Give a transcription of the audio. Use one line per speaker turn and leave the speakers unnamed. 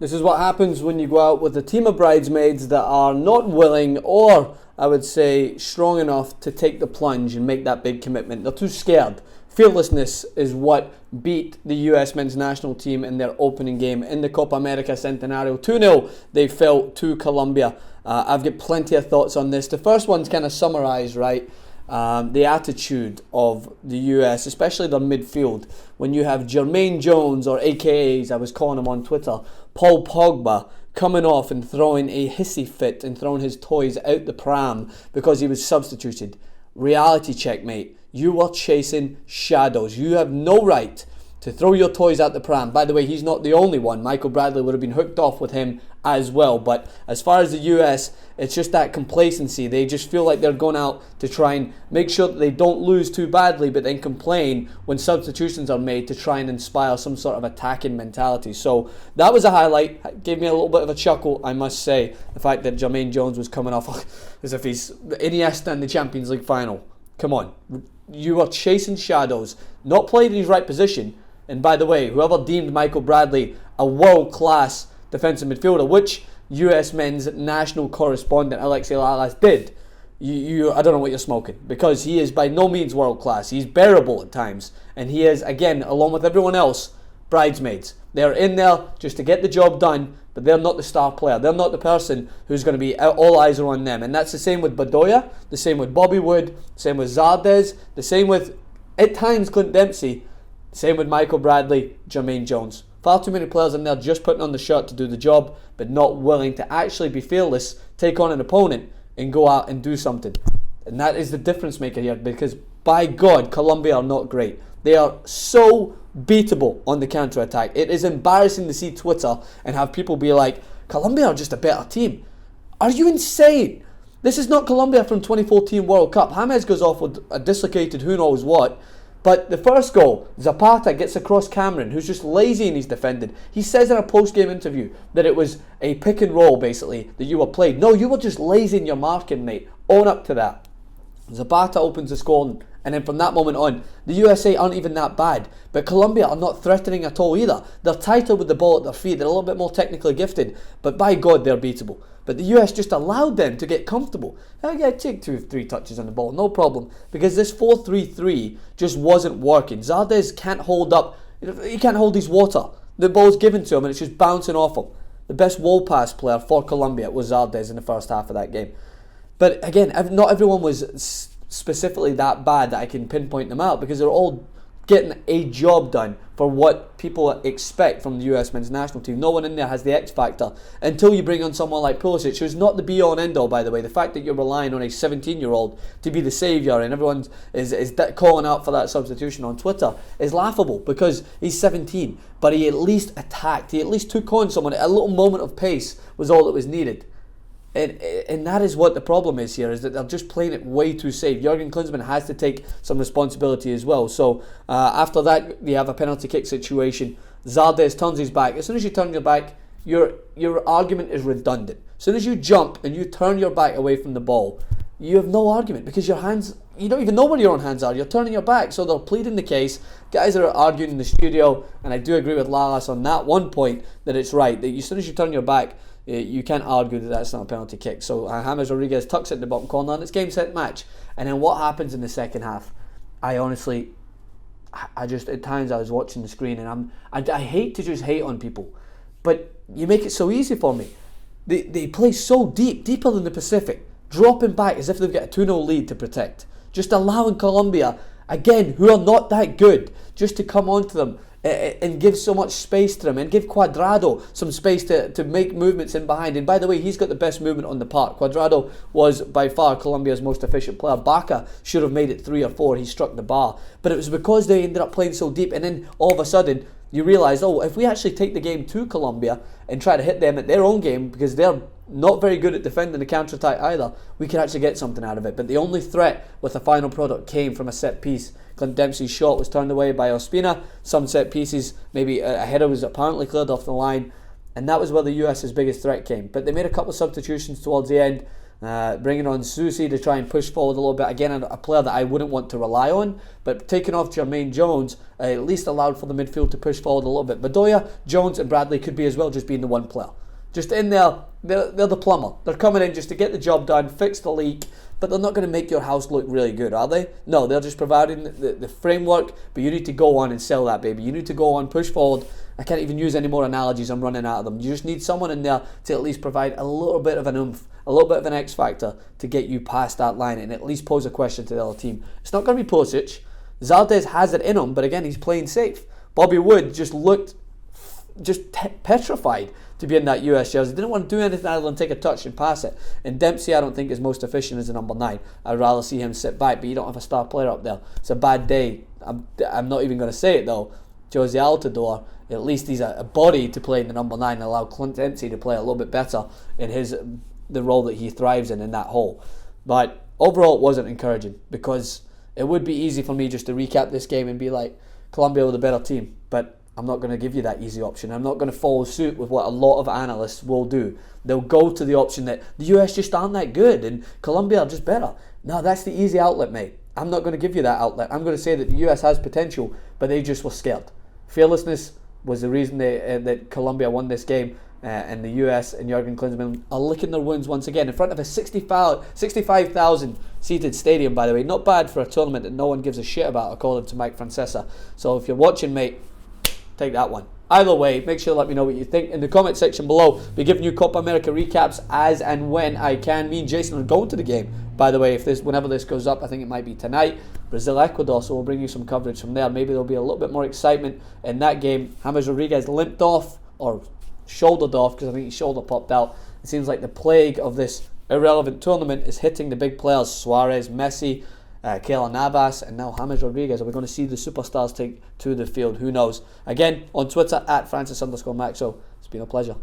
This is what happens when you go out with a team of bridesmaids that are not willing or, I would say, strong enough to take the plunge and make that big commitment. They're too scared. Fearlessness is what beat the US men's national team in their opening game in the Copa America Centenario. 2-0 they fell to Colombia. I've got plenty of thoughts on this. The first one's kind of summarised, right? The attitude of the US, especially their midfield. When you have Jermaine Jones, or AKAs, I was calling him on Twitter, Paul Pogba, coming off and throwing a hissy fit and throwing his toys out the pram because he was substituted. Reality check, mate. You are chasing shadows. You have no right to throw your toys out the pram. By the way, he's not the only one. Michael Bradley would have been hooked off with him as well. But as far as the US, it's just that complacency. They just feel like they're going out to try and make sure that they don't lose too badly, but then complain when substitutions are made to try and inspire some sort of attacking mentality. So that was a highlight. It gave me a little bit of a chuckle, I must say. The fact that Jermaine Jones was coming off as if he's Iniesta in the Champions League final. Come on. You are chasing shadows, not playing in his right position. And by the way, whoever deemed Michael Bradley a world-class defensive midfielder, which US men's national correspondent Alexei Lalas did, I don't know what you're smoking, because he is by no means world-class. He's bearable at times, and he is, again, along with everyone else, bridesmaids. They're in there just to get the job done, but they're not the star player. They're not the person who's going to be all eyes are on them. And that's the same with Bedoya, the same with Bobby Wood, the same with Zardes, the same with, at times, Clint Dempsey, the same with Michael Bradley, Jermaine Jones. Far too many players in there just putting on the shirt to do the job, but not willing to actually be fearless, take on an opponent, and go out and do something. And that is the difference maker here, because by God, Colombia are not great. They are so beatable on the counter-attack. It is embarrassing to see Twitter and have people be like, Colombia are just a better team. Are you insane? This is not Colombia from 2014 World Cup. James goes off with a dislocated who knows what. But the first goal, Zapata gets across Cameron, who's just lazy in his defending. He says in a post-game interview that it was a pick and roll, basically, that you were played. No, you were just lazy in your marking, mate. Own up to that. Zapata opens the scoring, and then from that moment on, the USA aren't even that bad. But Colombia are not threatening at all either. They're tighter with the ball at their feet. They're a little bit more technically gifted. But by God, they're beatable. But the US just allowed them to get comfortable. Yeah, take 2 or 3 touches on the ball, no problem. Because this 4-3-3 just wasn't working. Zardes can't hold up. He can't hold his water. The ball's given to him and it's just bouncing off him. The best wall pass player for Colombia was Zardes in the first half of that game. But again, not everyone was specifically that bad that I can pinpoint them out, because they're all getting a job done for what people expect from the US men's national team. No one in there has the X factor until you bring on someone like Pulisic, who's not the be-all and end-all, by the way. The fact that you're relying on a 17-year-old to be the saviour and everyone is calling out for that substitution on Twitter is laughable, because he's 17, but he at least attacked. He at least took on someone. A little moment of pace was all that was needed. And that is what the problem is here, is that they're just playing it way too safe. Jurgen Klinsmann has to take some responsibility as well. So after that, you have a penalty kick situation. Zardes turns his back. As soon as you turn your back, your argument is redundant. As soon as you jump and you turn your back away from the ball, you have no argument, because your hands, you don't even know where your own hands are. You're turning your back. So they're pleading the case. Guys are arguing in the studio, and I do agree with Lalas on that one point, that it's right, that as soon as you turn your back, you can't argue that that's not a penalty kick. So James Rodriguez tucks it in the bottom corner, and it's game, set, match. And then what happens in the second half? I just, at times I was watching the screen, and I hate to just hate on people, but you make it so easy for me. They play so deeper than the Pacific, dropping back as if they've got a 2-0 lead to protect. Just allowing Colombia, again, who are not that good, just to come onto them and give so much space to them, and give Cuadrado some space to make movements in behind. And by the way, he's got the best movement on the park. Cuadrado was by far Colombia's most efficient player. Baca should have made it 3 or 4. He struck the bar. But it was because they ended up playing so deep, and then all of a sudden you realise, if we actually take the game to Colombia and try to hit them at their own game, because they're not very good at defending the counter-attack either, we could actually get something out of it. But the only threat with the final product came from a set piece. Clint Dempsey's shot was turned away by Ospina. Some set pieces, maybe a header was apparently cleared off the line, and that was where the US's biggest threat came. But they made a couple of substitutions towards the end. Bringing on Susi to try and push forward a little bit. Again, a player that I wouldn't want to rely on, but taking off Jermaine Jones at least allowed for the midfield to push forward a little bit. Bedoya, Jones and Bradley could be as well just being the one player. Just in there, they're the plumber. They're coming in just to get the job done, fix the leak, but they're not going to make your house look really good, are they? No, they're just providing the framework, but you need to go on and sell that, baby. You need to go on, push forward. I can't even use any more analogies, I'm running out of them. You just need someone in there to at least provide a little bit of an oomph, a little bit of an X factor to get you past that line and at least pose a question to the other team. It's not going to be Pulisic. Zaldes has it in him, but again, he's playing safe. Bobby Wood just looked petrified to be in that US jersey. Didn't want to do anything other than take a touch and pass it. And Dempsey, I don't think is most efficient as a number 9. I'd rather see him sit back, but you don't have a star player up there. It's a bad day. I'm not even going to say it though. Josie Altidore, at least he's a body to play in the number 9 and allow Clint Dempsey to play a little bit better in the role that he thrives in that hole. But overall it wasn't encouraging, because it would be easy for me just to recap this game and be like, Colombia were the better team, but I'm not going to give you that easy option. I'm not going to follow suit with what a lot of analysts will do. They'll go to the option that the US just aren't that good and Colombia are just better. No, that's the easy outlet, mate. I'm not going to give you that outlet. I'm going to say that the US has potential, but they just were scared. Fearlessness was the reason that Colombia won this game, and the US and Jurgen Klinsmann are licking their wounds once again in front of a 65,000 seated stadium, by the way. Not bad for a tournament that no one gives a shit about, according to Mike Francesa. So if you're watching, mate, take that one. Either way, make sure to let me know what you think in the comment section below. Be giving you Copa America recaps as and when I can. Me and Jason are going to the game, by the way. Whenever this goes up, I think it might be tonight. Brazil-Ecuador, so we'll bring you some coverage from there. Maybe there'll be a little bit more excitement in that game. James Rodriguez limped off, or shouldered off, because I think his shoulder popped out. It seems like the plague of this irrelevant tournament is hitting the big players. Suarez, Messi, Keylor Navas, and now James Rodriguez. Are we going to see the superstars take to the field? Who knows? Again, on Twitter, @Francis_Maxo. It's been a pleasure.